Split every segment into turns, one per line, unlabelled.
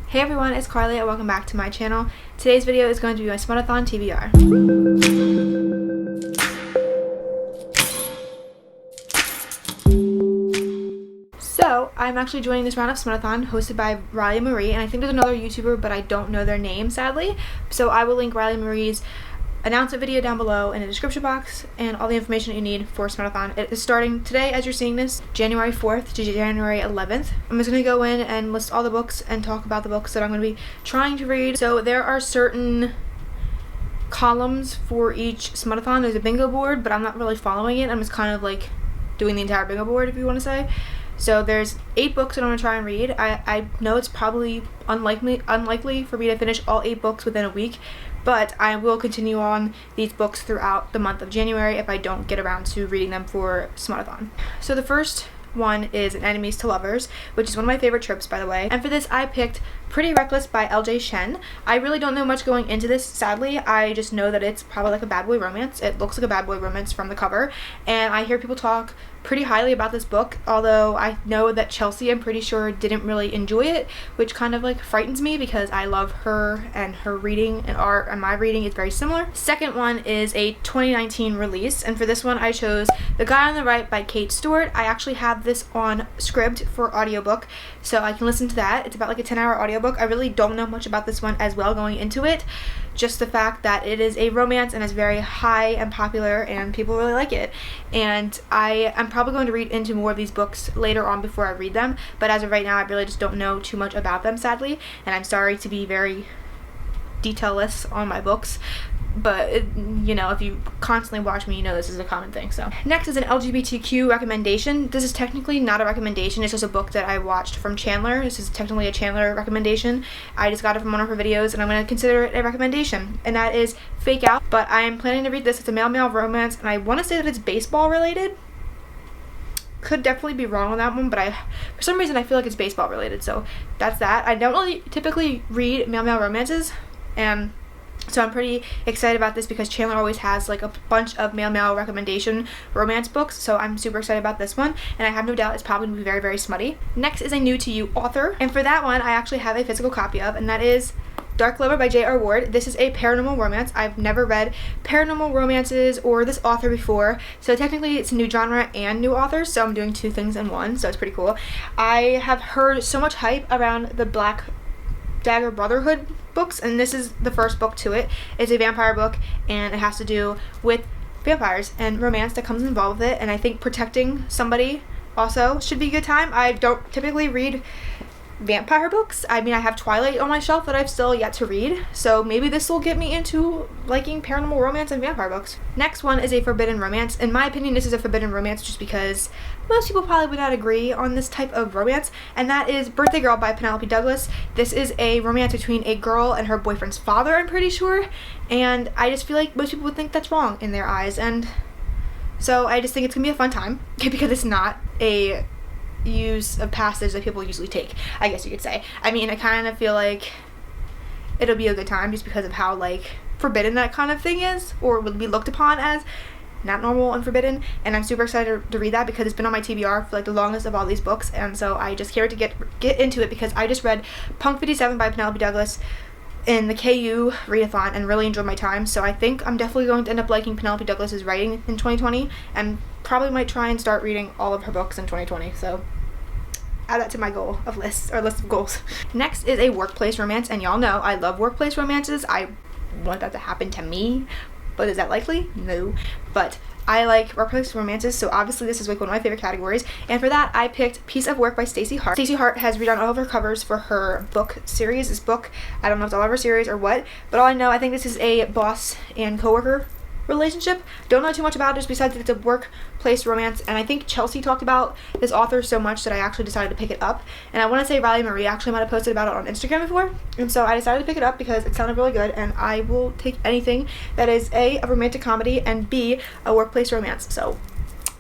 Hey everyone, it's Carly and welcome back to my channel. Today's video is going to be my Smutathon TBR. So, I'm actually joining this round of Smutathon hosted by Riley Marie, and I think there's another YouTuber, but I don't know their name, sadly. So I will link Riley Marie's announcement video down below in the description box and all the information that you need for Smutathon. It is starting today as you're seeing this, January 4th to January 11th. I'm just going to go in and list all the books and talk about the books that I'm going to be trying to read. So there are certain columns for each Smutathon. There's a bingo board, but I'm not really following it. I'm just kind of like doing the entire bingo board, if you want to say. So there's 8 books that I'm going to try and read. I know it's probably unlikely for me to finish all 8 books within a week, but I will continue on these books throughout the month of January if I don't get around to reading them for Smutathon. So the first one is Enemies to Lovers, which is one of my favorite tropes, by the way. And for this, I picked Pretty Reckless by LJ Shen. I really don't know much going into this, sadly. I just know that it's probably like a bad boy romance. It looks like a bad boy romance from the cover, and I hear people talk pretty highly about this book, although I know that Chelsea, I'm pretty sure, didn't really enjoy it, which kind of like frightens me because I love her and her reading and art, and my reading is very similar. Second one is a 2019 release, and for this one I chose The Guy on the Right by Kate Stewart. I actually have this on Scribd for audiobook, so I can listen to that. It's about like a 10-hour audiobook. I really don't know much about this one as well going into it, just the fact that it is a romance and is very high and popular and people really like it. And I'm probably going to read into more of these books later on before I read them, but as of right now I really just don't know too much about them, sadly, and I'm sorry to be very detailless on my books, but you know, if you constantly watch me, you know this is a common thing. So next is an LGBTQ recommendation. This is technically not a recommendation, it's just a book that I watched from Chandler. This is technically a Chandler recommendation. I just got it from one of her videos and I'm going to consider it a recommendation, and that is Fake Out. But I am planning to read this. It's a male romance, and I want to say that it's baseball related. Could definitely be wrong on that one, but for some reason I feel like it's baseball related, so that's that. I don't really typically read male romances, and so I'm pretty excited about this because Chandler always has like a bunch of male recommendation romance books, so I'm super excited about this one, and I have no doubt it's probably going to be very, very smutty. Next is a new to you author, and for that one I actually have a physical copy of, and that is Dark Lover by J.R. Ward. This is a paranormal romance. I've never read paranormal romances or this author before, so technically it's a new genre and new author, so I'm doing 2 things in one, so it's pretty cool. I have heard so much hype around the Black Dagger Brotherhood books, and this is the first book to it. It's a vampire book, and it has to do with vampires and romance that comes involved with it, and I think protecting somebody also should be a good time. I don't typically read vampire books. I mean, I have Twilight on my shelf that I've still yet to read, so maybe this will get me into liking paranormal romance and vampire books. Next one is a forbidden romance. In my opinion, this is a forbidden romance just because most people probably would not agree on this type of romance, and that is Birthday Girl by Penelope Douglas. This is a romance between a girl and her boyfriend's father, I'm pretty sure, and I just feel like most people would think that's wrong in their eyes, and so I just think it's gonna be a fun time because it's not a use of passage that people usually take, I guess you could say. I mean, I kind of feel like it'll be a good time just because of how like forbidden that kind of thing is, or would be looked upon as not normal and forbidden, and I'm super excited to read that because it's been on my TBR for like the longest of all these books, and so I just can't wait to get into it because I just read Punk 57 by Penelope Douglas in the KU readathon and really enjoyed my time, so I think I'm definitely going to end up liking Penelope Douglas's writing in 2020, and probably might try and start reading all of her books in 2020, so add that to my list of goals. Next is a workplace romance, and y'all know I love workplace romances. I want that to happen to me, but is that likely? No, but I like workplace romances, so obviously this is like one of my favorite categories, and for that I picked Piece of Work by Stacey Hart. Stacey Hart has redone all of her covers for her book series. This book, I don't know if it's all of her series or what, but all I know, I think this is a boss and coworker relationship. Don't know too much about it, just besides that it's a workplace romance, and I think Chelsea talked about this author so much that I actually decided to pick it up, and I want to say Riley Marie actually might have posted about it on Instagram before, and so I decided to pick it up because it sounded really good, and I will take anything that is A, a romantic comedy, and B, a workplace romance, so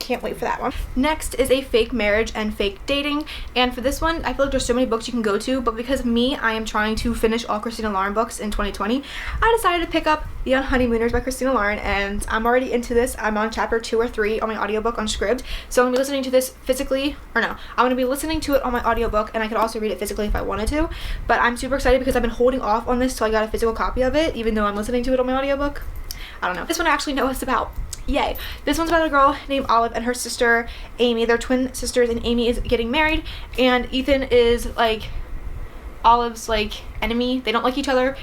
can't wait for that one. Next is A Fake Marriage and Fake Dating, and for this one I feel like there's so many books you can go to, but because of me, I am trying to finish all Christina Lauren books in 2020. I decided to pick up The Honeymooners by Christina Lauren, and I'm already into this. I'm on chapter 2 or 3 on my audiobook on Scribd, so I'm going to be listening to this physically, or no, I'm going to be listening to it on my audiobook, and I could also read it physically if I wanted to, but I'm super excited because I've been holding off on this till I got a physical copy of it, even though I'm listening to it on my audiobook. I don't know. This one I actually know what it's about. Yay. This one's about a girl named Olive and her sister Amy. They're twin sisters, and Amy is getting married, and Ethan is like Olive's like enemy. They don't like each other,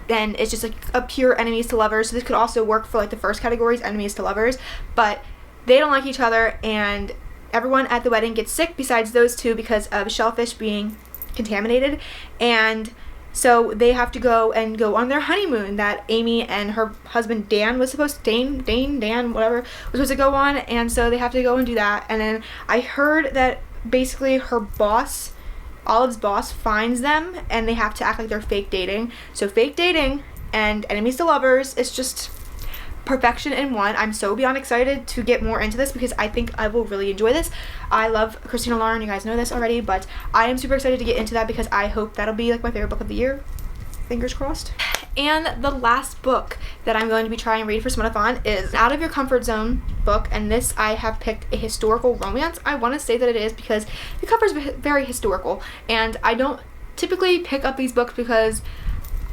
and it's just like a pure enemies to lovers. So this could also work for like the first categories, enemies to lovers, but they don't like each other, and everyone at the wedding gets sick besides those two because of shellfish being contaminated, and so they have to go on their honeymoon that Amy and her husband Dan was supposed to, Dan, whatever, was supposed to go on, and so they have to go and do that. And then I heard that basically her boss, Olive's boss, finds them, and they have to act like they're fake dating. So fake dating and enemies to lovers, it's just perfection in one. I'm so beyond excited to get more into this because I think I will really enjoy this. I love Christina Lauren, you guys know this already, but I am super excited to get into that because I hope that'll be like my favorite book of the year. Fingers crossed. And the last book that I'm going to be trying to read for Smutathon is Out of Your Comfort Zone book, and this I have picked a historical romance. I want to say that it is because the cover is very historical, and I don't typically pick up these books because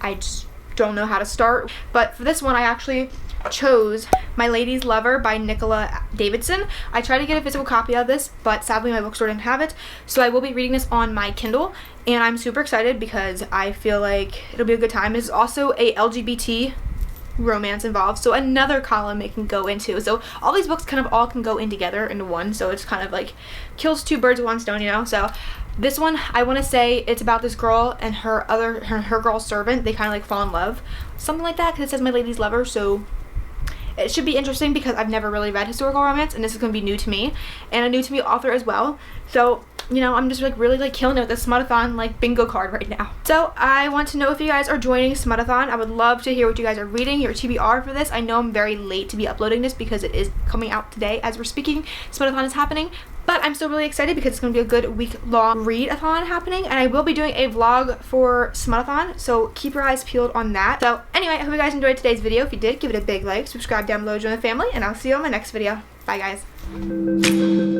I just don't know how to start, but for this one I actually chose My Lady's Lover by Nicola Davidson. I tried to get a physical copy of this, but sadly my bookstore didn't have it, so I will be reading this on my Kindle, and I'm super excited because I feel like it'll be a good time. It's also a LGBT romance involved, so another column it can go into. So all these books kind of all can go in together into one, so it's kind of like kills two birds with one stone, you know. So this one, I want to say it's about this girl and her girl servant. They kind of like fall in love, something like that, because it says My Lady's Lover, so it should be interesting because I've never really read historical romance, and this is going to be new to me, and a new to me author as well. So, you know, I'm just like really like killing it with this Smutathon like bingo card right now. So I want to know if you guys are joining Smutathon. I would love to hear what you guys are reading, your TBR for this. I know I'm very late to be uploading this because it is coming out today as we're speaking. Smutathon is happening, but I'm still really excited because it's going to be a good week-long readathon happening, and I will be doing a vlog for Smutathon, so keep your eyes peeled on that. So anyway, I hope you guys enjoyed today's video. If you did, give it a big like, subscribe down below, join the family, and I'll see you on my next video. Bye guys.